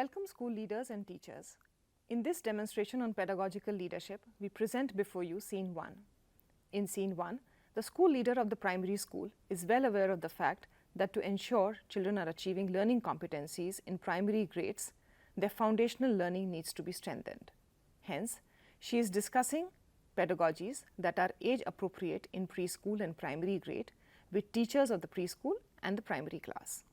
Welcome school leaders and teachers. In this demonstration on pedagogical leadership, we present before you Scene 1. In Scene 1, the school leader of the primary school is well aware of the fact that to ensure children are achieving learning competencies in primary grades, their foundational learning needs to be strengthened. Hence, she is discussing pedagogies that are age appropriate in preschool and primary grade with teachers of the preschool and the primary class.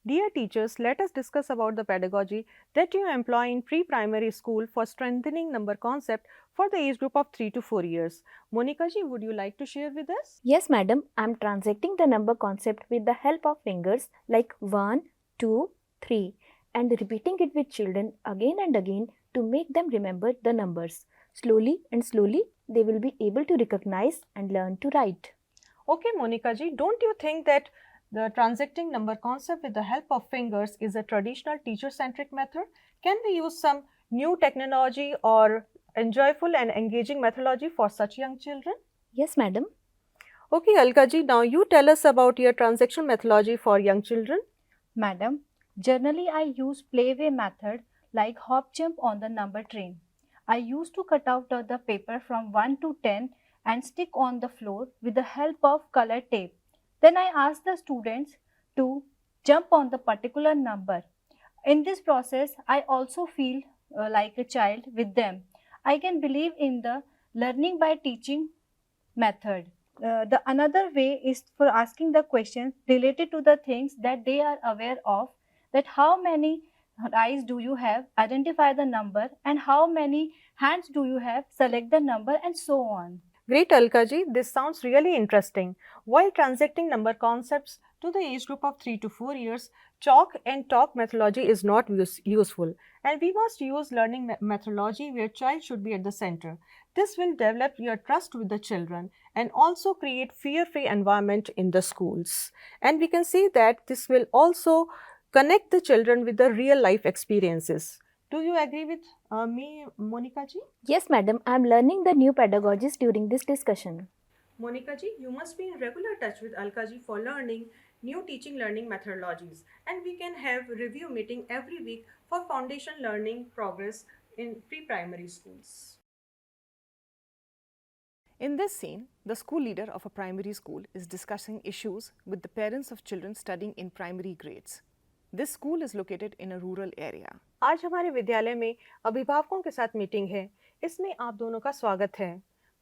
Dear teachers, let us discuss about the pedagogy that you employ in pre-primary school for strengthening number concept for the age group of 3 to 4 years. Monica ji, would you like to share with us? Yes, madam. I am transacting the number concept with the help of fingers like 1, 2, 3 and repeating it with children again and again to make them remember the numbers. Slowly and slowly, they will be able to recognize and learn to write. Okay, Monica ji, don't you think that the transacting number concept with the help of fingers is a traditional teacher-centric method? Can we use some new technology or enjoyable and engaging methodology for such young children? Yes, madam. Okay, Alka ji, now you tell us about your transaction methodology for young children. Madam, generally I use playway method like hop jump on the number train. I used to cut out the paper from 1 to 10 and stick on the floor with the help of color tape. Then I ask the students to jump on the particular number. In this process, I also feel like a child with them. I can believe in the learning by teaching method. The another way is for asking the questions related to the things that they are aware of, that how many eyes do you have, identify the number, and how many hands do you have, select the number, and so on. Great, Alka ji, this sounds really interesting. While transacting number concepts to the age group of 3 to 4 years, chalk and talk methodology is not useful, and we must use learning methodology where child should be at the center. This will develop your trust with the children and also create fear-free environment in the schools. And we can see that this will also connect the children with the real life experiences. Do you agree with me, Monica ji? Yes, madam. I am learning the new pedagogies during this discussion. Monica ji, you must be in regular touch with Alka ji for learning new teaching learning methodologies, and we can have review meeting every week for foundation learning progress in pre-primary schools. In this scene, the school leader of a primary school is discussing issues with the parents of children studying in primary grades. This school is located in a rural area. आज हमारे विद्यालय में अभिभावकों के साथ meeting है। इसमें आप दोनों का स्वागत है।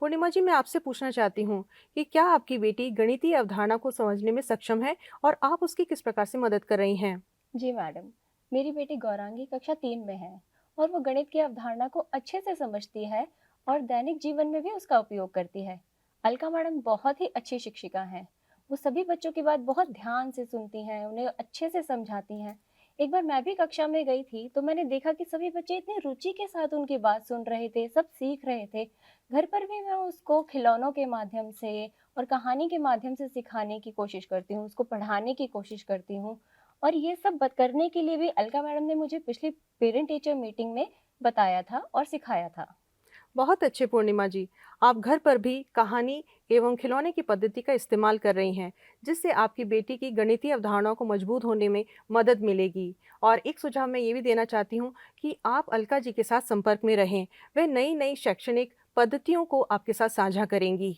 पूर्णिमा जी, मैं आपसे पूछना चाहती हूँ कि क्या आपकी बेटी गणितीय अवधारणा को समझने में सक्षम है और आप उसकी किस प्रकार से मदद कर रही हैं? जी मैडम, मेरी बेटी गौरांगी कक्षा 3 में है और वो गणित की अवधारणा को अच्छे से समझती है और दैनिक जीवन में भी उसका उपयोग करती है। अलका मैडम बहुत ही अच्छी शिक्षिका हैं। वो सभी बच्चों की बात बहुत ध्यान से सुनती हैं, उन्हें अच्छे से समझाती हैं। एक बार मैं भी कक्षा में गई थी तो मैंने देखा कि सभी बच्चे इतनी रुचि के साथ उनकी बात सुन रहे थे, सब सीख रहे थे। घर पर भी मैं उसको खिलौनों के माध्यम से और कहानी के माध्यम से सिखाने की कोशिश करती हूँ, उसको पढ़ाने की कोशिश करती हूँ। और ये सब करने के लिए भी अलका मैडम ने मुझे पिछली पेरेंट टीचर मीटिंग में बताया था और सिखाया था। बहुत अच्छे पूर्णिमा जी, आप घर पर भी कहानी एवं खिलौने की पद्धति का इस्तेमाल कर रही हैं, जिससे आपकी बेटी की गणितीय अवधारणाओं को मजबूत होने में मदद मिलेगी। और एक सुझाव मैं ये भी देना चाहती हूँ कि आप अलका जी के साथ संपर्क में रहें, वे नई नई शैक्षणिक पद्धतियों को आपके साथ साझा करेंगी।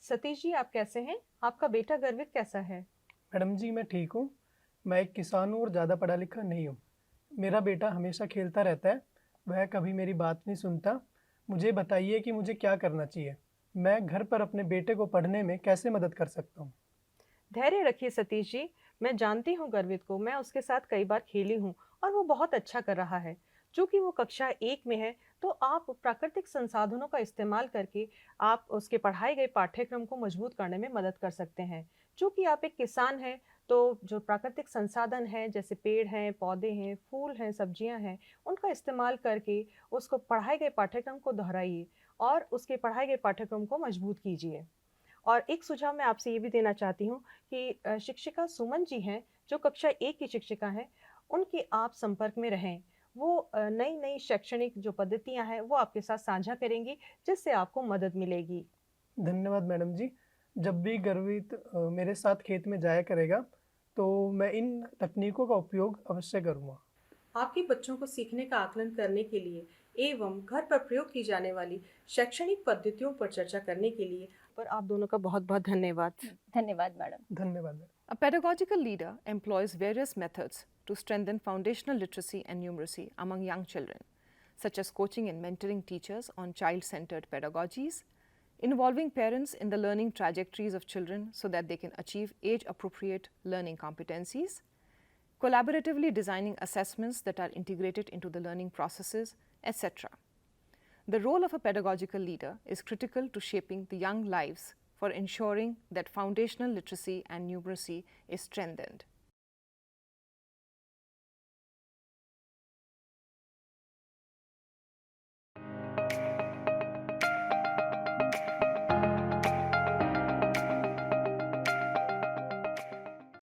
सतीश जी, आप कैसे हैं? आपका बेटा गर्वित कैसा है? मैडम जी, मैं ठीक हूँ। मैं एक किसान हूँ और ज़्यादा पढ़ा लिखा नहीं हूँ। मेरा बेटा हमेशा खेलता रहता है, वह कभी मेरी बात नहीं सुनता। मुझे बताइए कि मुझे क्या करना चाहिए। मैं घर पर अपने बेटे को पढ़ने में कैसे मदद कर सकता हूँ? धैर्य रखिए सतीश जी, मैं जानती हूँ गर्वित को, मैं उसके साथ कई बार खेली हूँ और वो बहुत अच्छा कर रहा है। चूँकि वो कक्षा 1 में है तो आप प्राकृतिक संसाधनों का इस्तेमाल करके आप उसके पढ़ाए गए पाठ्यक्रम को मजबूत करने में मदद कर सकते हैं। चूँकि आप एक किसान हैं तो जो प्राकृतिक संसाधन हैं जैसे पेड़ हैं, पौधे हैं, फूल हैं, सब्जियां हैं, उनका इस्तेमाल करके उसको पढ़ाए गए पाठ्यक्रम को दोहराइए और उसके पढ़ाए गए पाठ्यक्रम को मजबूत कीजिए। और एक सुझाव मैं आपसे ये भी देना चाहती हूँ कि शिक्षिका सुमन जी हैं जो कक्षा 1 की शिक्षिका हैं, उनके आप संपर्क में रहें। वो नई नई शैक्षणिक जो पद्धतियाँ हैं वो आपके साथ साझा करेंगी, जिससे आपको मदद मिलेगी। धन्यवाद मैडम जी। जब भी गर्वित मेरे साथ खेत में जाया करेगा तो मैं इन तकनीकों का उपयोग अवश्य करूँगा। आपके बच्चों को सीखने का आकलन करने के लिए एवं घर पर प्रयोग की जाने वाली शैक्षणिक पद्धतियों पर चर्चा करने के लिए पर आप दोनों का बहुत बहुत धन्यवाद। धन्यवाद मैडम। धन्यवाद। A pedagogical leader employs various methods to strengthen foundational literacy and numeracy among young children, such as coaching and mentoring teachers on child-centered pedagogies, involving parents in the learning trajectories of children so that they can achieve age-appropriate learning competencies, collaboratively designing assessments that are integrated into the learning processes, etc. The role of a pedagogical leader is critical to shaping the young lives for ensuring that foundational literacy and numeracy is strengthened.